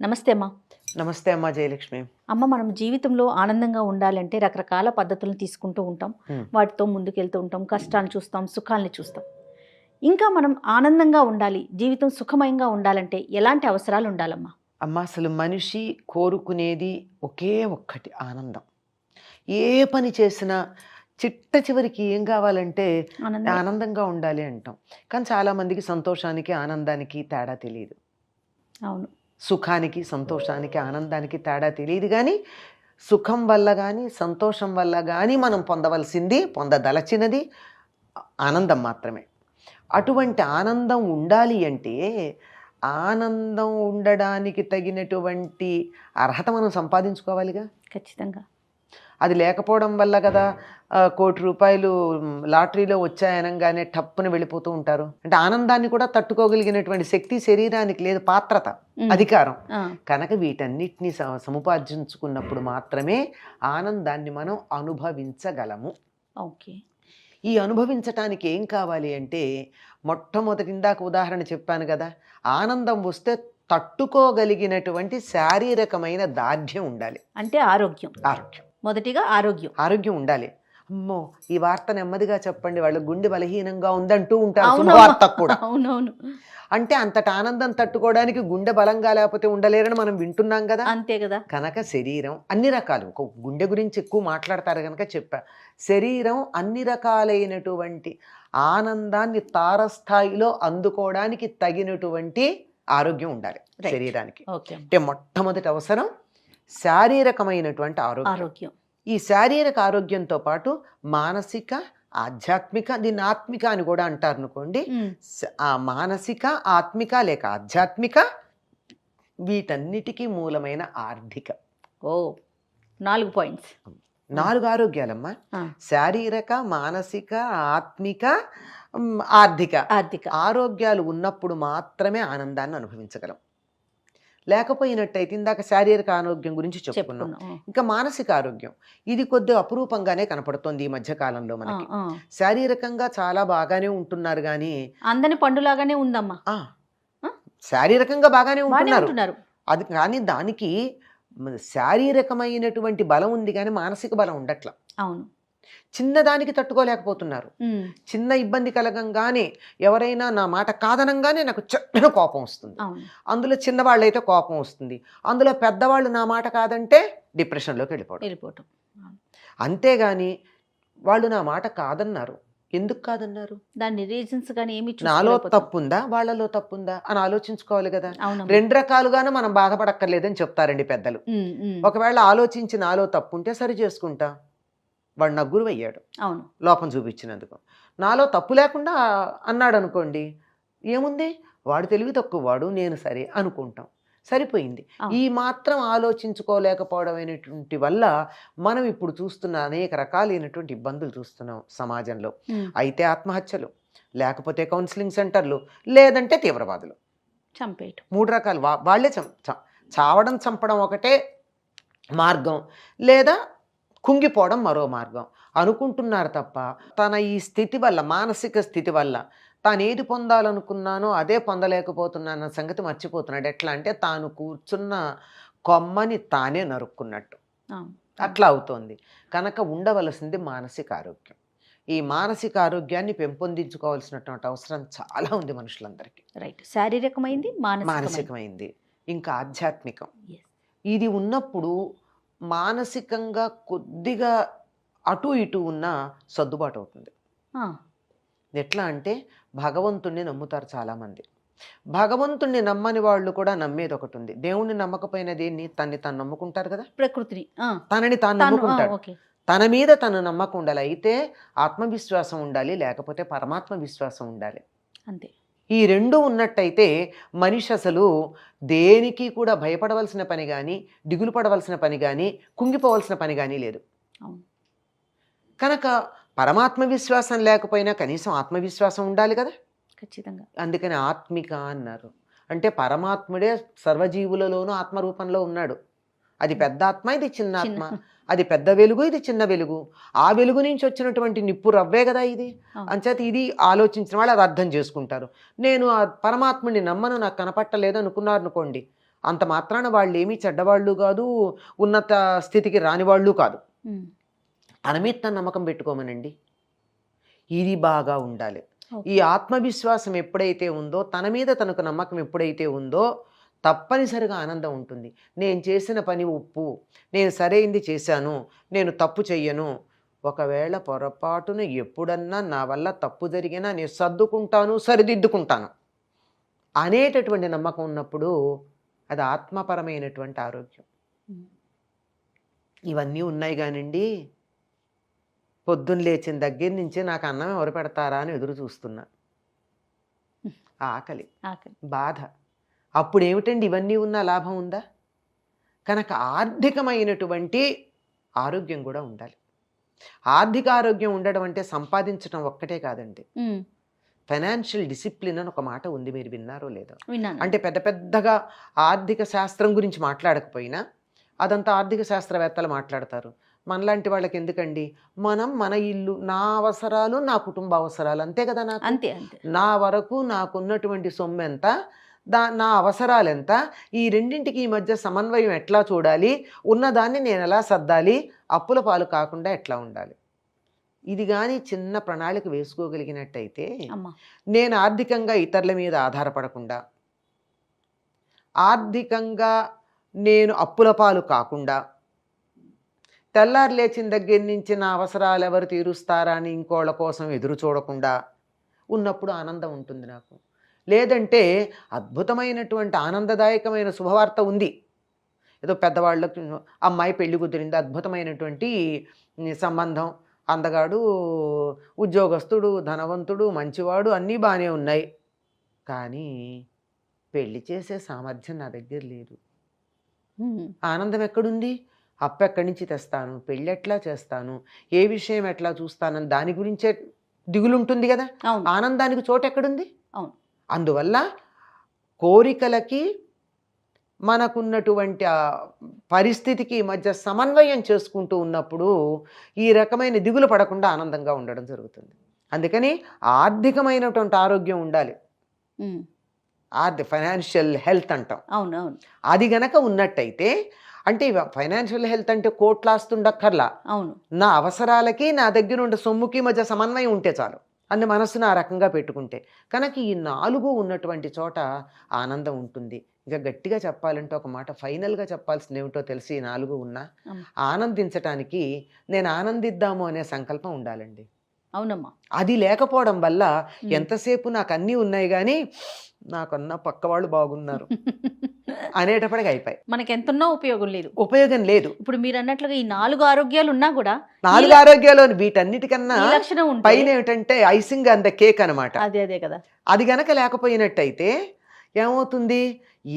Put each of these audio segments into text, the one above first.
నమస్తే అమ్మా. నమస్తే అమ్మా జయలక్ష్మి. అమ్మ, మనం జీవితంలో ఆనందంగా ఉండాలంటే రకరకాల పద్ధతులను తీసుకుంటూ ఉంటాం. వాటితో ముందుకెళ్తూ ఉంటాం. కష్టాలను చూస్తాం, సుఖాలని చూస్తాం. ఇంకా మనం ఆనందంగా ఉండాలి, జీవితం సుఖమయంగా ఉండాలంటే ఎలాంటి అవసరాలు ఉండాలమ్మా? అమ్మ, అసలు మనిషి కోరుకునేది ఒకే ఒక్కటి, ఆనందం. ఏ పని చేసినా చిట్ట చివరికి ఏం కావాలంటే ఆనందంగా ఉండాలి అంటాం. కానీ చాలామందికి సంతోషానికి ఆనందానికి తేడా తెలియదు. అవును, సుఖానికి సంతోషానికి ఆనందానికి తేడా తెలియదు. కానీ సుఖం వల్ల కానీ సంతోషం వల్ల కానీ మనం పొందదలచినది ఆనందం మాత్రమే. అటువంటి ఆనందం ఉండాలి అంటే ఆనందం ఉండడానికి తగినటువంటి అర్హత మనం సంపాదించుకోవాలిగా. ఖచ్చితంగా. అది లేకపోవడం వల్ల కదా ₹1,00,00,000 లాటరీలో వచ్చాయనగానే టప్పున వెళ్ళిపోతూ ఉంటారు. అంటే ఆనందాన్ని కూడా తట్టుకోగలిగినటువంటి శక్తి శరీరానికి లేదు, పాత్రత, అధికారం. కనుక వీటన్నిటిని సముపార్జించుకున్నప్పుడు మాత్రమే ఆనందాన్ని మనం అనుభవించగలము. ఓకే. ఈ అనుభవించటానికి ఏం కావాలి అంటే మొట్టమొదటి ఇందాక ఉదాహరణ చెప్పాను కదా, ఆనందం వస్తే తట్టుకోగలిగినటువంటి శారీరకమైన దార్ఢ్యం ఉండాలి. అంటే ఆరోగ్యం. మొదటిగా ఆరోగ్యం ఉండాలి. అమ్మో, ఈ వార్త నెమ్మదిగా చెప్పండి, వాళ్ళ గుండె బలహీనంగా ఉందంటూ ఉంటారు శుభవార్త కూడా. అవునవును. అంటే అంతటి ఆనందం తట్టుకోవడానికి గుండె బలంగా లేకపోతే ఉండలేరని మనం వింటున్నాం కదా. అంతే కదా. కనుక శరీరం అన్ని రకాలు, గుండె గురించి ఎక్కువ మాట్లాడతారు కనుక చెప్పా. శరీరం అన్ని రకాలైనటువంటి ఆనందాన్ని తారస్థాయిలో అందుకోవడానికి తగినటువంటి ఆరోగ్యం ఉండాలి శరీరానికి. అంటే మొట్టమొదటి అవసరం శారీరకమైనటువంటి ఆరోగ్యం. ఈ శారీరక ఆరోగ్యంతో పాటు మానసిక, ఆధ్యాత్మిక, దీన్ని ఆత్మిక అని కూడా అంటారు అనుకోండి. ఆ మానసిక, ఆత్మిక లేక ఆధ్యాత్మిక, వీటన్నిటికీ మూలమైన ఆర్థిక. 4 పాయింట్స్, 4 ఆరోగ్యాలమ్మా. శారీరక, మానసిక, ఆత్మిక, ఆర్థిక ఆరోగ్యాలు ఉన్నప్పుడు మాత్రమే ఆనందాన్ని అనుభవించగలం. లేకపోయినట్టయితే ఇందాక శారీరక ఆరోగ్యం గురించి చెప్పుకున్నాం. ఇంకా మానసిక ఆరోగ్యం, ఇది కొద్దిగా అపురూపంగానే కనపడుతోంది ఈ మధ్య కాలంలో మనకి. శారీరకంగా చాలా బాగానే ఉంటున్నారు కానీ అందని పండులాగానే ఉందమ్మా. శారీరకంగా బాగానే ఉంటున్నారు, అది కానీ దానికి శారీరకమైనటువంటి బలం ఉంది కానీ మానసిక బలం ఉండట్ల. అవును. చిన్నదానికి తట్టుకోలేకపోతున్నారు. చిన్న ఇబ్బంది కలగంగానే ఎవరైనా నా మాట కాదనంగానే నాకు చెట్టున కోపం వస్తుంది. అందులో చిన్నవాళ్ళైతే కోపం వస్తుంది, అందులో పెద్దవాళ్ళు నా మాట కాదంటే డిప్రెషన్లోకి వెళ్ళిపోవడం. అంతేగాని వాళ్ళు నా మాట కాదన్నారు, ఎందుకు కాదన్నారు, దాని రీజన్స్ గానీ ఏమి, నాలో తప్పుందా వాళ్ళలో తప్పుందా అని ఆలోచించుకోవాలి కదా. 2 రకాలుగానే మనం బాధపడక్కర్లేదని చెప్తారండి పెద్దలు. ఒకవేళ ఆలోచించి నాలో తప్పుంటే సరి చేసుకుంటా, వాడు నాకు గురువు అయ్యాడు లోపం చూపించినందుకు. నాలో తప్పు లేకుండా అన్నాడు అనుకోండి, ఏముంది, వాడు తెలివి తక్కువ, వాడు నేను సరే అనుకుంటాం, సరిపోయింది. ఈ మాత్రం ఆలోచించుకోలేకపోవడం అయినటువంటి వల్ల మనం ఇప్పుడు చూస్తున్న అనేక రకాలైనటువంటి ఇబ్బందులు చూస్తున్నాం సమాజంలో. అయితే ఆత్మహత్యలు, లేకపోతే కౌన్సిలింగ్ సెంటర్లు, లేదంటే తీవ్రవాదులు, చంపేయటం. 3 రకాలు. వాళ్ళే చావడం, చంపడం ఒకటే మార్గం, లేదా కుంగిపోవడం మరో మార్గం అనుకుంటున్నారు తప్ప తన ఈ స్థితి వల్ల, మానసిక స్థితి వల్ల తాను ఏది పొందాలనుకున్నానో అదే పొందలేకపోతున్నాన్న సంగతి మర్చిపోతున్నాడు. ఎట్లా అంటే తాను కూర్చున్న కొమ్మని తానే నరుక్కున్నట్టు అట్లా అవుతోంది. కనుక ఉండవలసింది మానసిక ఆరోగ్యం. ఈ మానసిక ఆరోగ్యాన్ని పెంపొందించుకోవాల్సినటువంటి అవసరం చాలా ఉంది మనుషులందరికీ. రైట్. శారీరకమైంది, మానసికమైంది, ఇంకా ఆధ్యాత్మికం. ఇది ఉన్నప్పుడు మానసికంగా కొద్దిగా అటు ఇటు ఉన్న సర్దుబాటు అవుతుంది. ఎట్లా అంటే భగవంతుణ్ణి నమ్ముతారు చాలామంది. భగవంతుణ్ణి నమ్మని వాళ్ళు కూడా నమ్మేది ఒకటి ఉంది. దేవుణ్ణి నమ్మకపోయిన దేన్ని, తన్ని తాను నమ్ముకుంటారు కదా, ప్రకృతిని, తనని తాను నమ్ముకుంటాడు. తన మీద తను నమ్మకం ఉండాలి. అయితే ఆత్మవిశ్వాసం ఉండాలి, లేకపోతే పరమాత్మ విశ్వాసం ఉండాలి. అంతే. ఈ 2 ఉన్నట్టయితే మనిషి అసలు దేనికి కూడా భయపడవలసిన పని కానీ, దిగులు పడవలసిన పని కానీ, కుంగిపోవలసిన పని కానీ లేదు. కనుక పరమాత్మ విశ్వాసం లేకపోయినా కనీసం ఆత్మవిశ్వాసం ఉండాలి కదా. ఖచ్చితంగా. అందుకని ఆత్మిక అన్నారు. అంటే పరమాత్ముడే సర్వజీవులలోనూ ఆత్మరూపంలో ఉన్నాడు. అది పెద్ద ఆత్మ, ఇది చిన్న ఆత్మ. అది పెద్ద వెలుగు, ఇది చిన్న వెలుగు. ఆ వెలుగు నుంచి వచ్చినటువంటి నిప్పు రవ్వే కదా ఇది. అంచేత ఇది ఆలోచించిన వాళ్ళు అది అర్థం చేసుకుంటారు. నేను ఆ పరమాత్ముడిని నమ్మను, నాకు కనపట్టలేదు అనుకున్నారు అనుకోండి, అంత మాత్రాన వాళ్ళు ఏమీ చెడ్డవాళ్ళు కాదు, ఉన్నత స్థితికి రాని వాళ్ళు కాదు. తన మీద తన నమ్మకం పెట్టుకోమనండి. ఇది బాగా ఉండాలి. ఈ ఆత్మవిశ్వాసం ఎప్పుడైతే ఉందో, తన మీద తనకు నమ్మకం ఎప్పుడైతే ఉందో, తప్పనిసరిగా ఆనందం ఉంటుంది. నేను చేసిన పని ఉప్పు, నేను సరైంది చేశాను, నేను తప్పు చెయ్యను, ఒకవేళ పొరపాటున ఎప్పుడన్నా నా వల్ల తప్పు జరిగినా నేను సర్దుకుంటాను, సరిదిద్దుకుంటాను అనేటటువంటి నమ్మకం ఉన్నప్పుడు అది ఆత్మపరమైనటువంటి ఆరోగ్యం. ఇవన్నీ ఉన్నాయి కానివ్వండి, పొద్దున్న లేచిన దగ్గర నుంచి నాకు అన్నం ఎవరు పెడతారా అని ఎదురు చూస్తున్నా. ఆకలి, బాధ. అప్పుడు ఏమిటండి ఇవన్నీ ఉన్న లాభం ఉందా? కనుక ఆర్థికమైనటువంటి ఆరోగ్యం కూడా ఉండాలి. ఆర్థిక ఆరోగ్యం ఉండడం అంటే సంపాదించడం ఒక్కటే కాదండి. ఫైనాన్షియల్ డిసిప్లిన్ అని ఒక మాట ఉంది, మీరు విన్నారో లేదో? అంటే పెద్ద పెద్దగా ఆర్థిక శాస్త్రం గురించి మాట్లాడకపోయినా అదంతా ఆర్థిక శాస్త్రవేత్తలు మాట్లాడతారు. మనలాంటి వాళ్ళకి ఎందుకండి, మనం మన ఇల్లు, నా అవసరాలు, నా కుటుంబ అవసరాలు, అంతే కదా. నాకు అంతే, నా వరకు నాకున్నటువంటి సొమ్ము ఎంత, నా అవసరాలు ఎంత, ఈ రెండింటికి ఈ మధ్య సమన్వయం ఎట్లా చూడాలి, ఉన్నదాన్ని నేను ఎలా సర్దాలి, అప్పుల పాలు కాకుండా ఎట్లా ఉండాలి, ఇది కానీ చిన్న ప్రణాళిక వేసుకోగలిగినట్టయితే నేను ఆర్థికంగా ఇతరుల మీద ఆధారపడకుండా, ఆర్థికంగా నేను అప్పుల పాలు కాకుండా, తెల్లారు లేచిన దగ్గర నుంచి నా అవసరాలు ఎవరు తీరుస్తారా అని ఇంకోళ్ళ కోసం ఎదురు చూడకుండా ఉన్నప్పుడు ఆనందం ఉంటుంది నాకు. లేదంటే అద్భుతమైనటువంటి ఆనందదాయకమైన శుభవార్త ఉంది, ఏదో పెద్దవాళ్ళకి అమ్మాయి పెళ్లి కుదిరింది, అద్భుతమైనటువంటి సంబంధం, అందగాడు, ఉద్యోగస్తుడు, ధనవంతుడు, మంచివాడు, అన్నీ బాగానే ఉన్నాయి, కానీ పెళ్లి చేసే సామర్థ్యం నా దగ్గర లేదు. ఆనందం ఎక్కడుంది? అప్పు ఎక్కడి నుంచి తెస్తాను, పెళ్ళి ఎట్లా చేస్తాను, ఏ విషయం ఎట్లా చూస్తానని దాని గురించే దిగులుంటుంది కదా. ఆనందానికి చోటు ఎక్కడుంది? అందువల్ల కోరికలకి మనకున్నటువంటి పరిస్థితికి మధ్య సమన్వయం చేసుకుంటూ ఉన్నప్పుడు ఈ రకమైన దిగులు పడకుండా ఆనందంగా ఉండడం జరుగుతుంది. అందుకని ఆర్థికమైనటువంటి ఆరోగ్యం ఉండాలి. ఫైనాన్షియల్ హెల్త్ అంటాం. అవునవును. అది గనక ఉన్నట్టయితే, అంటే ఫైనాన్షియల్ హెల్త్ అంటే కోట్లాస్తుండక్కర్లా, అవును, నా అవసరాలకి నా దగ్గర ఉండే సొమ్ముకి మధ్య సమన్వయం ఉంటే చాలు. అన్ని మనసును ఆ రకంగా పెట్టుకుంటే కనుక ఈ 4 ఉన్నటువంటి చోట ఆనందం ఉంటుంది. ఇంకా గట్టిగా చెప్పాలంటే ఒక మాట ఫైనల్గా చెప్పాల్సింది ఏమిటో తెలిసి 4 ఉన్నా ఆనందించటానికి నేను ఆనందిద్దాము అనే సంకల్పం ఉండాలండి. అవునమ్మా. అది లేకపోవడం వల్ల ఎంతసేపు నాకు అన్నీ ఉన్నాయి కానీ నాకన్నా పక్క వాళ్ళు బాగున్నారు అనేటప్పటికి అయిపోయి మనకి ఎంతున్నా ఉపయోగం లేదు. ఇప్పుడు మీరు అన్నట్లుగా ఈ 4 ఆరోగ్యాలు ఉన్నా కూడా 4 ఆరోగ్యాలు వీటన్నిటికన్నా పైన ఏమిటంటే ఐసింగ్ అండ్ ద కేక్ అనమాట. అదే కదా. అది గనక లేకపోయినట్టయితే ఏమవుతుంది,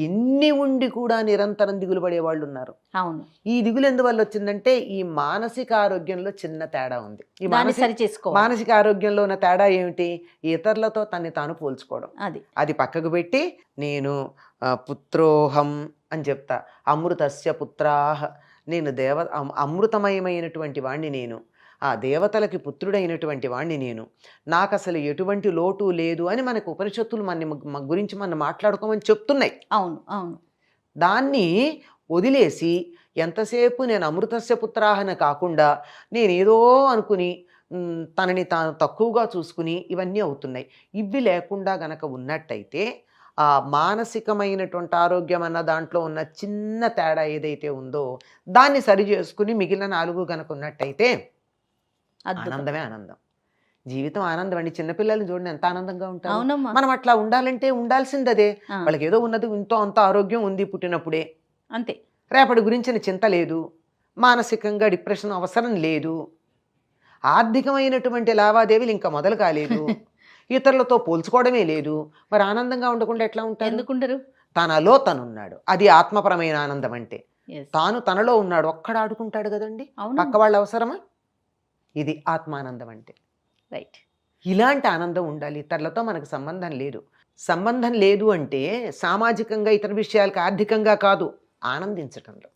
ఎన్ని ఉండి కూడా నిరంతరం దిగులు పడే వాళ్ళు ఉన్నారు. అవును. ఈ దిగులు ఎందువల్ల వచ్చిందంటే ఈ మానసిక ఆరోగ్యంలో చిన్న తేడా ఉంది. ఈ మానసిక ఆరోగ్యంలో ఉన్న తేడా ఏమిటి? ఇతరులతో తన్ని తాను పోల్చుకోవడం. అది పక్కకు పెట్టి నేను పుత్రోహం అని చెప్తా, అమృతస్య పుత్రాహ, నేను అమృతమయమైనటువంటి వాణ్ణి, నేను ఆ దేవతలకి పుత్రుడైనటువంటి వాణ్ణి, నేను నాకు అసలు ఎటువంటి లోటు లేదు అని మనకు ఉపనిషత్తులు మన గురించి మనం మాట్లాడుకోమని చెప్తున్నాయి. అవును అవును. దాన్ని వదిలేసి ఎంతసేపు నేను అమృతస్య పుత్రాహన కాకుండా నేనేదో అనుకుని తనని తాను తక్కువగా చూసుకుని ఇవన్నీ అవుతున్నాయి. ఇవి లేకుండా గనక ఉన్నట్టయితే ఆ మానసికమైనటువంటి ఆరోగ్యం అన్న దాంట్లో ఉన్న చిన్న తేడా ఏదైతే ఉందో దాన్ని సరి చేసుకుని మిగిలిన 4 గనక ఉన్నట్టయితే ఆనందమే ఆనందం. జీవితం ఆనందం అండి. చిన్నపిల్లల్ని చూడండి ఎంత ఆనందంగా ఉంటారు. మనం అట్లా ఉండాలంటే ఉండాల్సింది అదే. వాళ్ళకి ఏదో ఉన్నది ఇంతో అంత ఆరోగ్యం ఉంది పుట్టినప్పుడే, అంతే. రేపటి గురించిన చింత లేదు, మానసికంగా డిప్రెషన్ అవసరం లేదు, ఆర్థికమైనటువంటి లావాదేవీలు ఇంకా మొదలు కాలేదు, ఇతరులతో పోల్చుకోవడమే లేదు. మరి ఆనందంగా ఉండకుండా ఎట్లా ఉంటారు? ఎందుకుంటారు? తనలో తనున్నాడు, అది ఆత్మపరమైన ఆనందం. అంటే తాను తనలో ఉన్నాడు, ఒక్కడ ఆడుకుంటాడు కదండి, పక్క వాళ్ళ అవసరమా? ఇది ఆత్మానందం అంటే. రైట్. ఇలాంటి ఆనందం ఉండాలి. ఇతరులతో మనకు సంబంధం లేదు. సంబంధం లేదు అంటే సామాజికంగా ఇతర విషయాలకు ఆర్థికంగా కాదు, ఆనందించటంలో.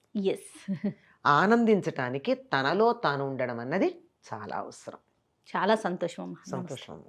ఆనందించటానికి తనలో తాను ఉండడం అన్నది చాలా అవసరం. చాలా సంతోషం. సంతోషం.